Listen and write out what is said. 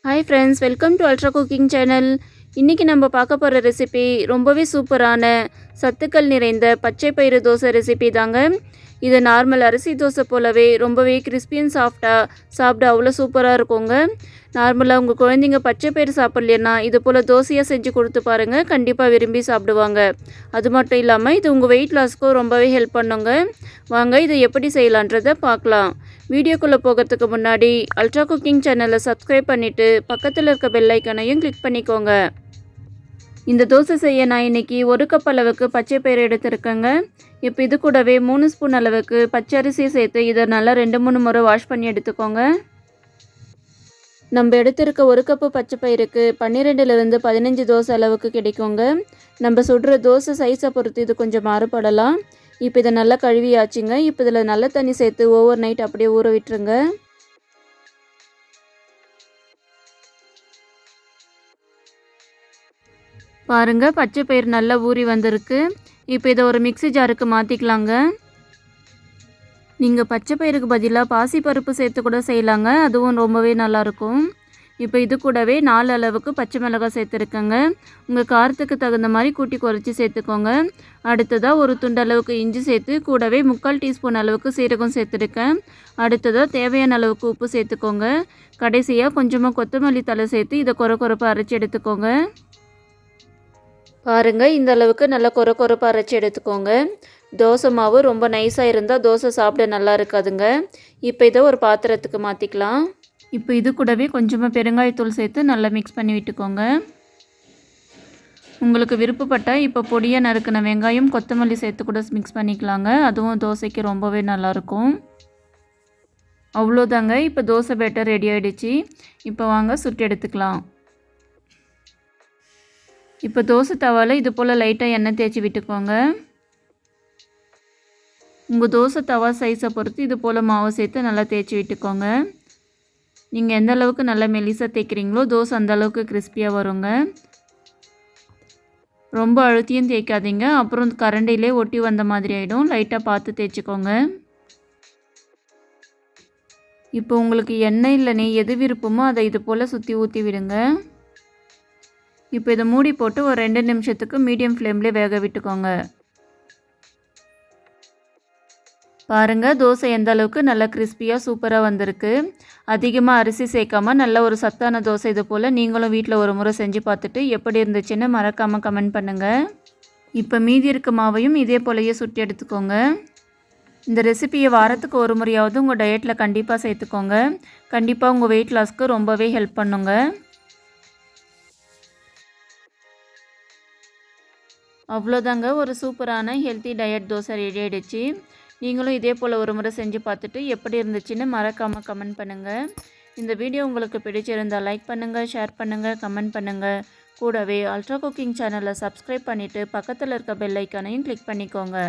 Hi friends, welcome to ultra cooking channel. இன்றைக்கி நம்ம பார்க்க போகிற ரெசிபி ரொம்பவே சூப்பரான சத்துக்கள் நிறைந்த பச்சை பயிறு தோசை ரெசிபி தாங்க. இது நார்மல் அரிசி தோசை போலவே ரொம்பவே கிறிஸ்பி அண்ட் சாஃப்டாக சாப்பிட அவ்வளோ சூப்பராக இருக்குங்க. நார்மலாக உங்கள் குழந்தைங்க பச்சை பயிறு சாப்பிட்லன்னா இது போல் தோசையாக செஞ்சு கொடுத்து பாருங்கள், கண்டிப்பாக விரும்பி சாப்பிடுவாங்க. அது மட்டும் இல்லாமல் இது உங்கள் வெயிட் லாஸ்க்கும் ரொம்பவே ஹெல்ப் பண்ணுங்க. வாங்க இதை எப்படி செய்யலான்றதை பார்க்கலாம். வீடியோக்குள்ளே போகிறதுக்கு முன்னாடி அல்ட்ரா குக்கிங் சேனலை சப்ஸ்கிரைப் பண்ணிவிட்டு பக்கத்தில் இருக்க பெல் ஐக்கனையும் கிளிக் பண்ணிக்கோங்க. இந்த தோசை செய்ய நான் இன்றைக்கி 1 கப் அளவுக்கு பச்சை பயிறு எடுத்துருக்கேங்க. இப்போ இது கூடவே 3 ஸ்பூன் அளவுக்கு பச்சை அரிசியை சேர்த்து இதை நல்லா 2-3 முறை வாஷ் பண்ணி எடுத்துக்கோங்க. நம்ம எடுத்திருக்க 1 கப்பு பச்சை பயிருக்கு 12லிருந்து 15 தோசை அளவுக்கு கிடைக்குங்க. நம்ம சுடுற தோசை சைஸை பொறுத்து இது கொஞ்சம் மாறுபடலாம். இப்போ இதை நல்லா கழுவியாச்சுங்க. இப்போ இதில் நல்ல தண்ணி சேர்த்து ஓவர் நைட் அப்படியே ஊற விட்டுருங்க. பாருங்கள், பச்சை பயிறு நல்லா ஊறி வந்திருக்கு. இப்போ இதை ஒரு மிக்ஸி ஜாருக்கு மாற்றிக்கலாங்க. நீங்கள் பச்சை பயிருக்கு பதிலாக பாசிப்பருப்பு சேர்த்து கூட செய்யலாங்க, அதுவும் ரொம்பவே நல்லாயிருக்கும். இப்போ இது கூடவே 4 அளவுக்கு பச்சை மிளகாய் சேர்த்துருக்கேங்க. உங்கள் காரத்துக்கு தகுந்த மாதிரி கூட்டி குறைச்சி சேர்த்துக்கோங்க. அடுத்ததாக ஒரு துண்டு அளவுக்கு இஞ்சி சேர்த்து கூடவே 3/4 டீஸ்பூன் அளவுக்கு சீரகம் சேர்த்துருக்கேன். அடுத்ததாக தேவையான அளவுக்கு உப்பு சேர்த்துக்கோங்க. கடைசியாக கொஞ்சமாக கொத்தமல்லி தழை சேர்த்து இதை கொரப்பாக அரைச்சி எடுத்துக்கோங்க. பாருங்கள், இந்த அளவுக்கு நல்லா கொரப்பாக அரைச்சி எடுத்துக்கோங்க. தோசை மாவு ரொம்ப நைஸாக இருந்தால் தோசை சாப்பிட நல்லா இருக்காதுங்க. இப்போ இதை ஒரு பாத்திரத்துக்கு மாற்றிக்கலாம். இப்போ இது கூடவே கொஞ்சமாக பெருங்காயத்தூள் சேர்த்து நல்லா மிக்ஸ் பண்ணி விட்டுக்கோங்க. உங்களுக்கு விருப்பப்பட்டால் இப்போ பொடியாக நறுக்கின வெங்காயம் கொத்தமல்லி சேர்த்து கூட மிக்ஸ் பண்ணிக்கலாங்க, அதுவும் தோசைக்கு ரொம்பவே நல்லாயிருக்கும். அவ்வளோதாங்க, இப்போ தோசை பேட்டர் ரெடி ஆகிடுச்சு. இப்போ வாங்க சுட்டு எடுத்துக்கலாம். இப்போ தோசை தவாவில் இது போல் லைட்டாக எண்ணெய் தேய்ச்சி விட்டுக்கோங்க. உங்கள் தோசை தவா சைஸை பொறுத்து இது போல் மாவு சேர்த்து நல்லா தேய்ச்சி விட்டுக்கோங்க. நீங்கள் எந்த அளவுக்கு நல்லா மெலிசாக தேய்க்கிறீங்களோ தோசை அந்த அளவுக்கு கிறிஸ்பியாக வருங்க. ரொம்ப அழுத்தியும் தேய்க்காதீங்க, அப்புறம் கரண்டிலே ஒட்டி வந்த மாதிரி ஆகிடும். லைட்டாக பார்த்து தேய்ச்சிக்கோங்க. இப்போ உங்களுக்கு எண்ணெய் இல்லை நெய் எது விருப்பமோ அதை இது போல் சுற்றி ஊற்றி விடுங்க. இப்போ இதை மூடி போட்டு ஒரு 2 நிமிஷத்துக்கு மீடியம் ஃப்ளேம்லேயே வேக விட்டுக்கோங்க. பாருங்கள், தோசை எந்த அளவுக்கு நல்லா கிறிஸ்பியாக சூப்பராக வந்திருக்கு. அதிகமாக அரிசி சேர்க்காமல் நல்ல ஒரு சத்தான தோசை இது போல் நீங்களும் வீட்டில் ஒரு முறை செஞ்சு பார்த்துட்டு எப்படி இருந்துச்சுன்னு மறக்காமல் கமெண்ட் பண்ணுங்கள். இப்போ மீதி இருக்க மாவையும் இதே போலயே சுட்டி எடுத்துக்கோங்க. இந்த ரெசிபியை வாரத்துக்கு ஒரு முறையாவது உங்கள் டயட்டில் கண்டிப்பாக சேர்த்துக்கோங்க. கண்டிப்பாக உங்கள் வெயிட் லாஸ்க்கு ரொம்பவே ஹெல்ப் பண்ணுங்க. அவ்வளோதாங்க, ஒரு சூப்பரான ஹெல்த்தி டயட் தோசை ரெடி ஆகிடுச்சு. நீங்களும் இதே போல் ஒரு முறை செஞ்சு பார்த்துட்டு எப்படி இருந்துச்சுன்னு மறக்காமல் கமெண்ட் பண்ணுங்கள். இந்த வீடியோ உங்களுக்கு பிடிச்சிருந்தால் லைக் பண்ணுங்கள், ஷேர் பண்ணுங்கள், கமெண்ட் பண்ணுங்கள். கூடவே அல்ட்ரா குக்கிங் சேனலை சப்ஸ்கிரைப் பண்ணிவிட்டு பக்கத்தில் இருக்க பெல் ஐக்கானையும் கிளிக் பண்ணிக்கோங்க.